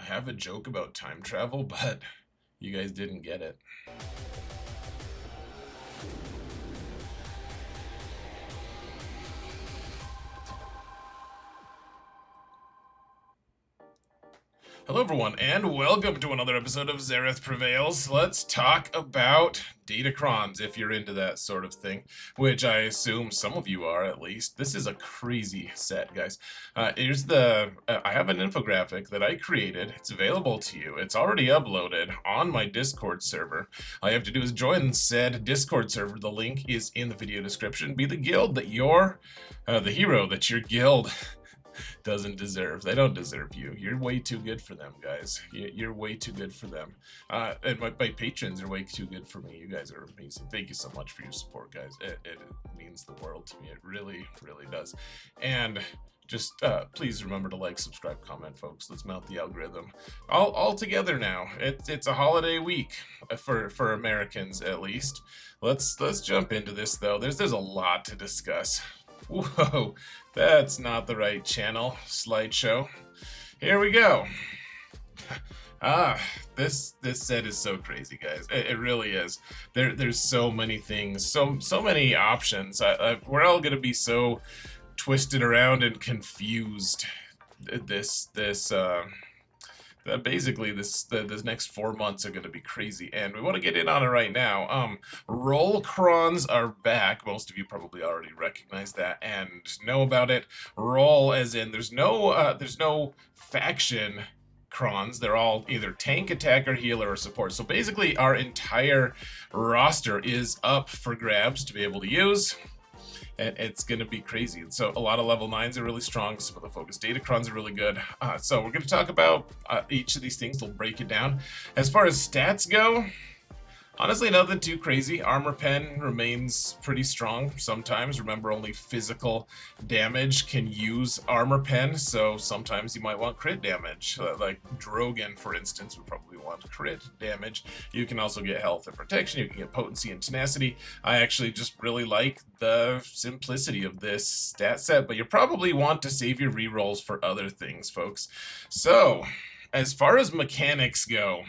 I have a joke about time travel, but you guys didn't get it. Hello everyone, and welcome to another episode of Zareth Prevails. Let's talk about datacrons, if you're into that sort of thing, which I assume some of you are, at least. This is a crazy set, guys. I have an infographic that I created. It's available to you. It's already uploaded on my Discord server. All you have to do is join said Discord server. The link is in the video description. Be the guild that the hero that your guild doesn't deserve. They don't deserve you. You're way too good for them, guys. You're way too good for them. And my patrons are way too good for me. You guys are amazing. Thank you so much for your support, guys. It means the world to me. It really, really does. And just please remember to like, subscribe, comment, folks. Let's mount the algorithm. All together now. It's a holiday week for Americans, at least. Let's jump into this though. There's a lot to discuss. Whoa, that's not the right channel. Slideshow. Here we go. This set is so crazy, guys. It really is. There's so many things, so many options. We're all gonna be so twisted around and confused. Basically, this next 4 months are going to be crazy, and we want to get in on it right now. Rollcrons are back. Most of you probably already recognize that and know about it. Roll, as in there's no faction crons. They're all either tank, attacker, healer, or support. So basically, our entire roster is up for grabs to be able to use. And it's going to be crazy. And so a lot of level 9s are really strong. Some of the focus datacrons are really good. So we're going to talk about each of these things. We'll break it down. As far as stats go, honestly, nothing too crazy. Armor pen remains pretty strong sometimes. Remember, only physical damage can use armor pen, so sometimes you might want crit damage. Like Drogon, for instance, would probably want crit damage. You can also get health and protection. You can get potency and tenacity. I actually just really like the simplicity of this stat set, but you probably want to save your rerolls for other things, folks. So, as far as mechanics go,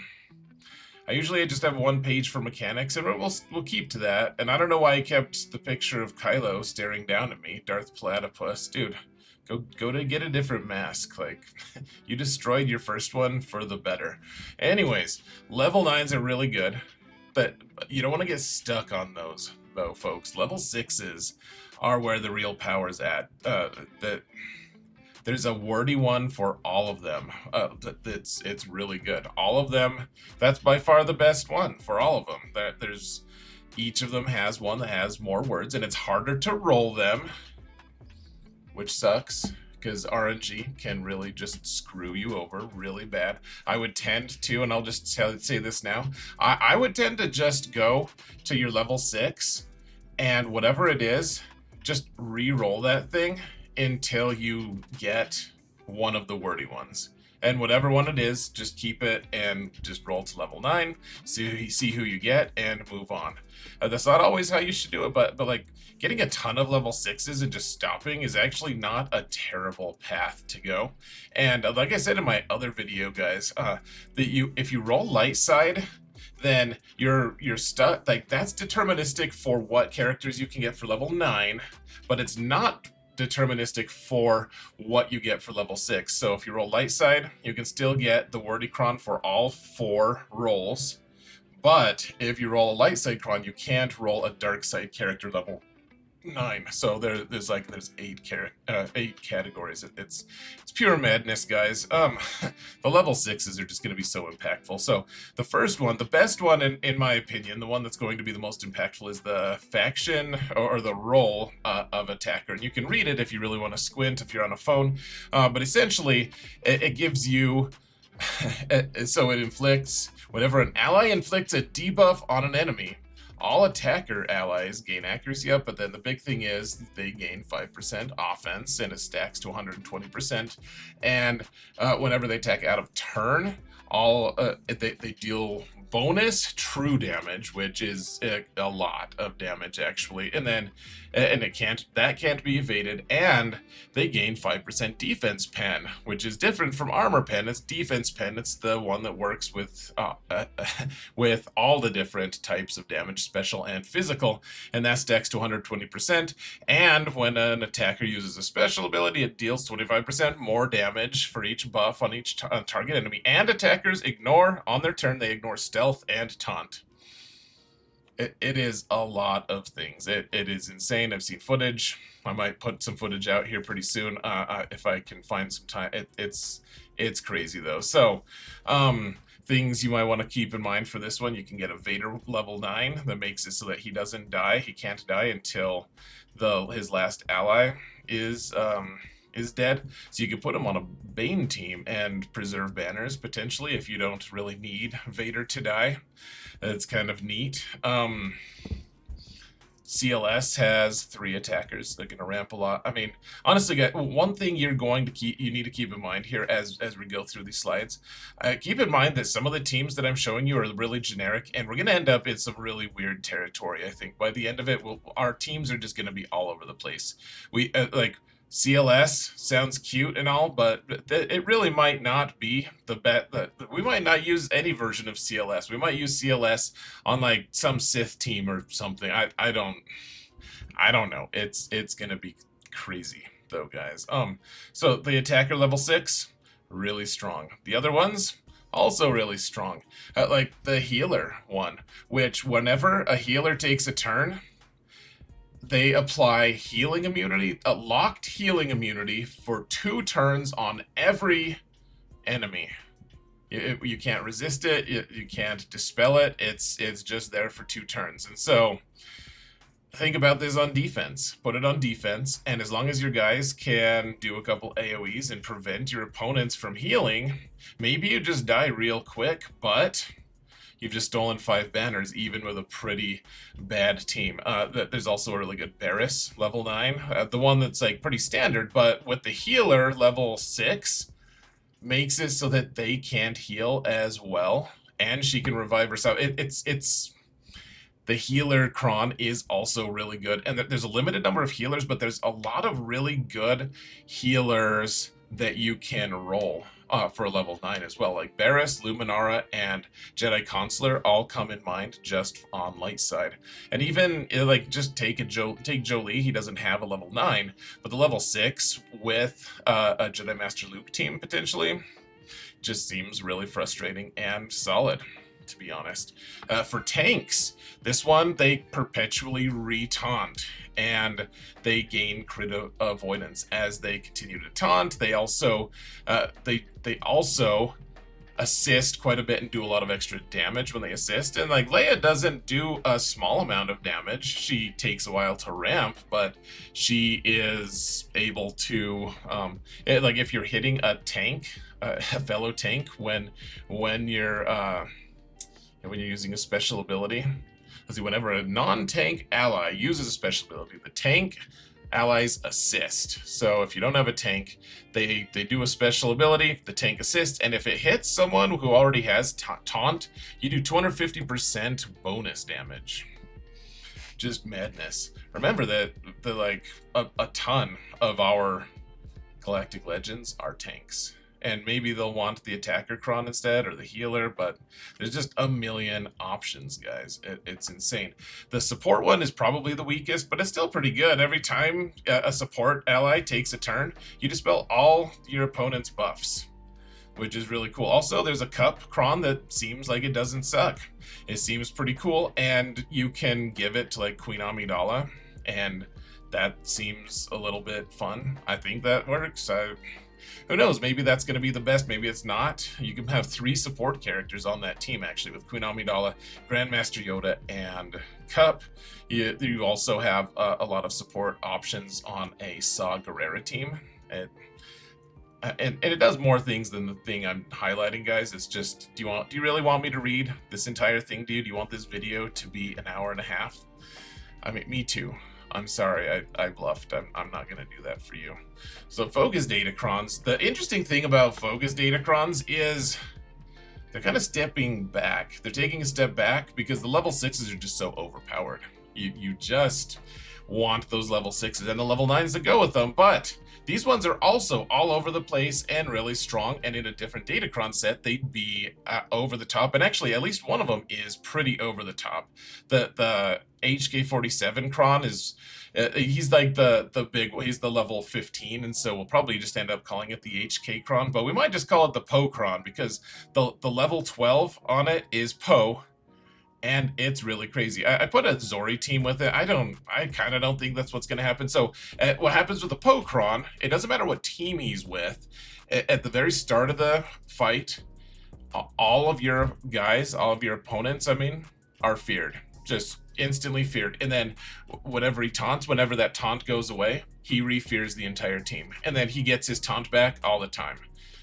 I usually just have one page for mechanics, and we'll keep to that. And I don't know why I kept the picture of Kylo staring down at me, Darth Platypus. Dude, go to get a different mask. Like, you destroyed your first one for the better. Anyways, level 9s are really good, but you don't want to get stuck on those, though, folks. Level 6s are where the real power's at. There's a wordy one for all of them. It's really good. All of them. That's by far the best one for all of them. Each of them has one that has more words, and it's harder to roll them, which sucks because RNG can really just screw you over really bad. I would tend to, and I'll just say this now, I would tend to just go to your level 6, and whatever it is, just re-roll that thing until you get one of the wordy ones. And whatever one it is, just keep it and just roll to level 9, see who you get, and move on. That's not always how you should do it, but like getting a ton of level 6s and just stopping is actually not a terrible path to go. And like I said in my other video, guys, if you roll light side, then you're stuck. Like, that's deterministic for what characters you can get for level 9, but it's not deterministic for what you get for level 6. So if you roll light side, you can still get the wordy cron for all 4 rolls, but if you roll a light side cron, you can't roll a dark side character level 9. So there's 8 categories. It's pure madness, guys. The level 6s are just going to be so impactful. So the first one, the best one in my opinion, the one that's going to be the most impactful, is the faction or the role of attacker. And you can read it if you really want to squint if you're on a phone. But essentially, it gives you so it inflicts, whenever an ally inflicts a debuff on an enemy, all attacker allies gain accuracy up, but then the big thing is they gain 5% offense, and it stacks to 120%. And whenever they attack out of turn, all they deal bonus true damage, which is a lot of damage actually, and then and that can't be evaded, and they gain 5% defense pen, which is different from armor pen. It's defense pen. It's the one that works with with all the different types of damage, special and physical, and that stacks to 120%. And when an attacker uses a special ability, it deals 25% more damage for each buff on each target enemy. And attackers ignore on their turn. They ignore stealth and taunt. It is a lot of things. It is insane. I've seen footage. I might put some footage out here pretty soon if I can find some time. It's crazy though. So things you might want to keep in mind for this one: you can get a Vader level 9 that makes it so that he doesn't die. He can't die until his last ally is dead. So you can put him on a Bane team and preserve banners potentially if you don't really need Vader to die. It's kind of neat. CLS has 3 attackers. They're going to ramp a lot. I mean, honestly, guys, one thing you need to keep in mind here as we go through these slides, keep in mind that some of the teams that I'm showing you are really generic, and we're going to end up in some really weird territory. I think by the end of it, our teams are just going to be all over the place. We like CLS sounds cute and all, but it really might not be the bet. That we might not use any version of CLS. We might use CLS on like some Sith team or something. I don't know. It's gonna be crazy though, guys. So the attacker level 6, really strong. The other ones also really strong. Like the healer one, which whenever a healer takes a turn, they apply healing immunity, a locked healing immunity for 2 turns on every enemy. You can't resist it. You can't dispel it. It's just there for 2 turns. And so think about this on defense. Put it on defense, and as long as your guys can do a couple AoEs and prevent your opponents from healing, maybe you just die real quick, but you've just stolen 5 banners, even with a pretty bad team. There's also a really good Barris, level 9. The one that's like pretty standard, but with the healer, level 6, makes it so that they can't heal as well, and she can revive herself. The healer cron is also really good, and there's a limited number of healers, but there's a lot of really good healers that you can roll for a level 9 as well. Like Barris, Luminara, and Jedi Consular all come in mind just on light side. And even like just take Jolie. He doesn't have a level 9, but the level 6 with a Jedi Master Luke team potentially just seems really frustrating and solid, to be honest. For tanks, this one, they perpetually re-taunt, and they gain crit avoidance as they continue to taunt. They also they also assist quite a bit and do a lot of extra damage when they assist. And like Leia doesn't do a small amount of damage. She takes a while to ramp, but she is able to like if you're hitting a tank, a fellow tank, when you're using a special ability. Let's see, whenever a non-tank ally uses a special ability, the tank allies assist. So if you don't have a tank, they do a special ability, the tank assists, and if it hits someone who already has taunt, you do 250% bonus damage. Just madness. Remember that a ton of our Galactic Legends are tanks. And maybe they'll want the attacker cron instead, or the healer, but there's just a million options, guys. It's insane. The support one is probably the weakest, but it's still pretty good. Every time a support ally takes a turn, you dispel all your opponent's buffs, which is really cool. Also, there's a cup cron that seems like it doesn't suck. It seems pretty cool, and you can give it to like Queen Amidala, and that seems a little bit fun. I think that works. Who knows? Maybe that's going to be the best. Maybe it's not. You can have 3 support characters on that team, actually, with Queen Amidala, Grandmaster Yoda, and Cup. You also have a lot of support options on a Saw Gerrera team. And it does more things than the thing I'm highlighting, guys. It's just, do you really want me to read this entire thing, dude? Do you want this video to be an hour and a half? I mean, me too. I'm sorry, I bluffed. I'm not going to do that for you. So focus datacrons. The interesting thing about focus datacrons is they're kind of stepping back. They're taking a step back because the level 6s are just so overpowered. You just want those level 6s and the level 9s to go with them, but these ones are also all over the place and really strong, and in a different Datacron set, they'd be over the top, and actually at least one of them is pretty over the top. The HK47 Cron is, he's like the big, he's the level 15, and so we'll probably just end up calling it the HK Cron, but we might just call it the Poe Cron, because the level 12 on it is Poe, and it's really crazy. I put a Zori team with it. I kind of don't think that's what's going to happen. So what happens with the Pokron, it doesn't matter what team he's with. At the very start of the fight, all of your guys, all of your opponents, I mean, are feared. Just instantly feared. And then whenever he taunts, whenever that taunt goes away, he re-fears the entire team. And then he gets his taunt back all the time.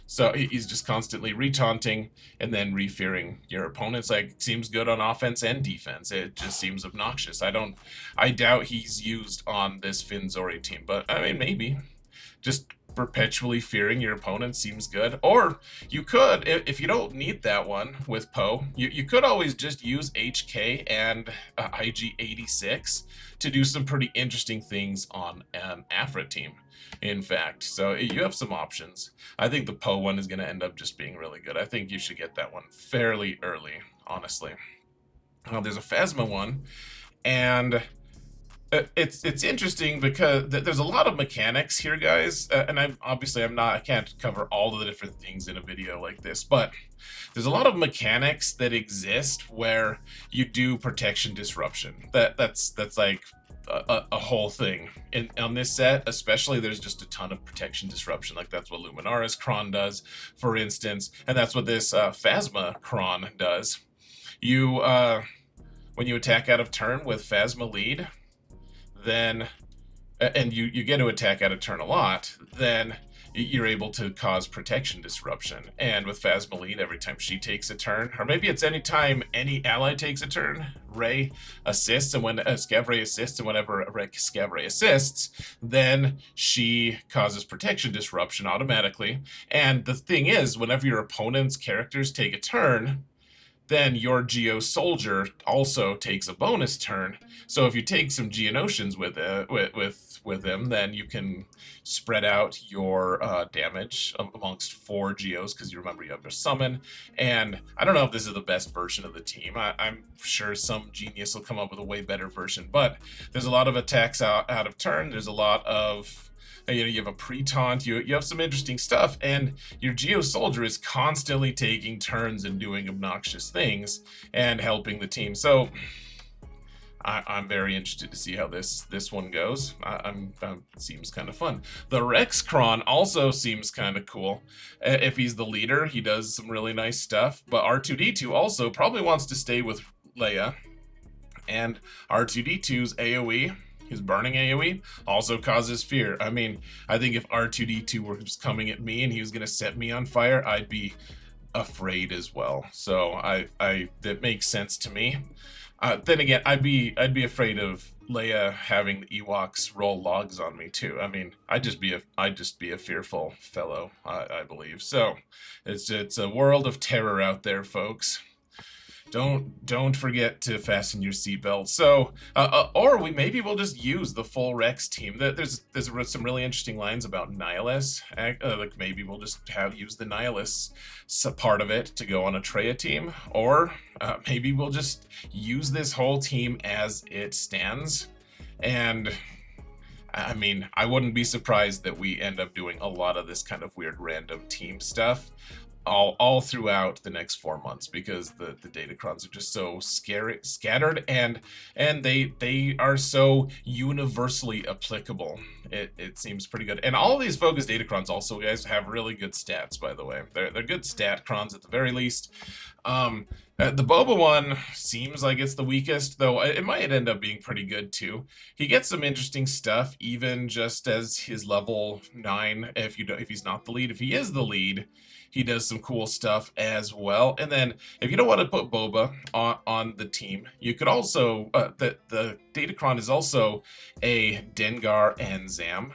So he's just constantly re-taunting and then re-fearing your opponents. Like, seems good on offense and defense. It just seems obnoxious. I doubt he's used on this Finn Zori team, but I mean, maybe. Just perpetually fearing your opponent seems good. Or you could, if you don't need that one with Poe, you could always just use HK and IG86 to do some pretty interesting things on an Afra team, in fact. So you have some options. I think the Poe one is going to end up just being really good. I think you should get that one fairly early, honestly. There's a Phasma one, and it's interesting because there's a lot of mechanics here, guys, and I can't cover all of the different things in a video like this, but there's a lot of mechanics that exist where you do protection disruption. That's like a whole thing. On this set especially, there's just a ton of protection disruption. Like, that's what Luminaris Kron does, for instance, and that's what this Phasma Kron does. You when you attack out of turn with Phasma lead, then, and you get to attack out of turn a lot, then you're able to cause protection disruption. And with Phasma lead, every time she takes a turn, or maybe it's any time any ally takes a turn, Ray assists, and when Scavray assists, and whenever Scavray assists, then she causes protection disruption automatically. And the thing is, whenever your opponent's characters take a turn, then your Geo Soldier also takes a bonus turn. So if you take some Geonosians with him, then you can spread out your damage amongst 4 Geos, because you remember you have your summon. And I don't know if this is the best version of the team. I'm sure some genius will come up with a way better version, but there's a lot of attacks out of turn. There's a lot of, you have a pre-taunt, you have some interesting stuff, and your Geo Soldier is constantly taking turns and doing obnoxious things and helping the team. So I'm very interested to see how this one goes. Seems kind of fun. The Rex Kron also seems kind of cool. If he's the leader, he does some really nice stuff, but R2-D2 also probably wants to stay with Leia, and R2-D2's AoE, his burning AoE, also causes fear. I mean, I think if R2-D2 was coming at me and he was going to set me on fire, I'd be afraid as well. So that makes sense to me. Then again, I'd be afraid of Leia having the Ewoks roll logs on me too. I mean, I'd just be a fearful fellow, I believe. So it's a world of terror out there, folks. Don't forget to fasten your seatbelt. So, or maybe we'll just use the full Rex team. There's some really interesting lines about Nihilus. Like, maybe we'll just use the Nihilus part of it to go on a Traya team, or maybe we'll just use this whole team as it stands. And I mean, I wouldn't be surprised that we end up doing a lot of this kind of weird random team stuff all throughout the next 4 months, because the Datacrons are just so scattered, and they are so universally applicable. It seems pretty good. And all of these focus Datacrons also, guys, have really good stats, by the way. They're good stat crons at the very least. The Boba one seems like it's the weakest, though it might end up being pretty good too. He gets some interesting stuff, even just as his level 9. If he's not the lead, if he is the lead, he does some cool stuff as well. And then if you don't want to put Boba on the team, you could also the Datacron is also a Dengar and Zam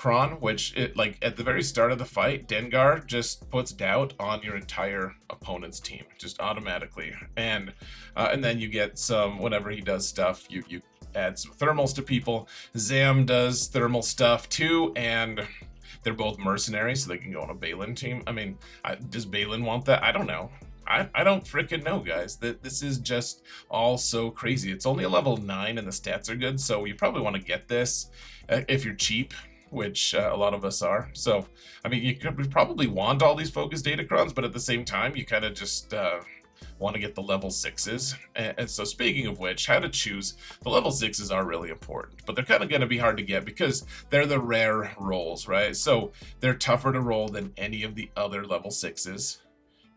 Datacron, which like at the very start of the fight, Dengar just puts doubt on your entire opponent's team, just automatically, and then you get some whenever he does stuff, you add some thermals to people. Zam does thermal stuff too, and they're both mercenaries, so they can go on a Balin team. I mean, does Balin want that? I don't know. I don't freaking know, guys. This is just all so crazy. It's only a level 9 and the stats are good, so you probably want to get this if you're cheap, which a lot of us are. So, I mean, you could probably want all these focus datacrons, but at the same time, you kind of just want to get the level 6s. And so speaking of which, how to choose, the level 6s are really important, but they're kind of going to be hard to get because they're the rare rolls, right? So they're tougher to roll than any of the other level 6s.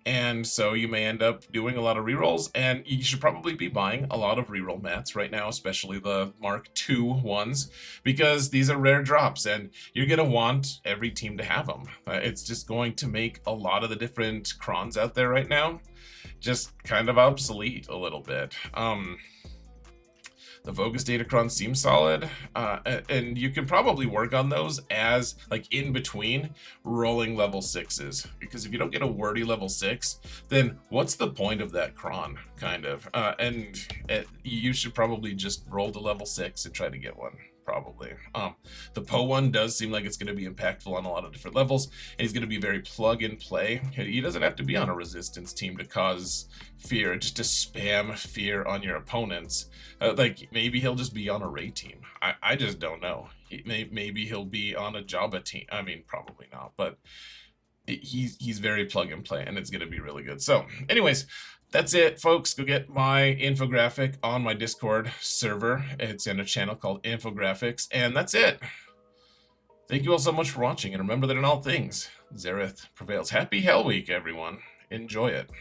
And so you may end up doing a lot of rerolls, and you should probably be buying a lot of reroll mats right now, especially the Mark II ones, because these are rare drops, and you're going to want every team to have them. It's just going to make a lot of the different crons out there right now just kind of obsolete a little bit. The Focus Datacron seems solid, and you can probably work on those as like in between rolling level 6s, because if you don't get a wordy level 6, then what's the point of that cron, kind of? You should probably just roll to level 6 and try to get one. Probably. The Poe one does seem like it's going to be impactful on a lot of different levels, and he's going to be very plug and play. He doesn't have to be on a resistance team to cause fear, just to spam fear on your opponents. Like maybe he'll just be on a Ray team. I just don't know. Maybe he'll be on a Jabba team. I mean, probably not, but he's very plug and play, and it's going to be really good. So, anyways. That's it, folks. Go get my infographic on my Discord server. It's in a channel called Infographics, and that's it. Thank you all so much for watching, and remember that in all things, Zareth prevails. Happy Hell Week, everyone. Enjoy it.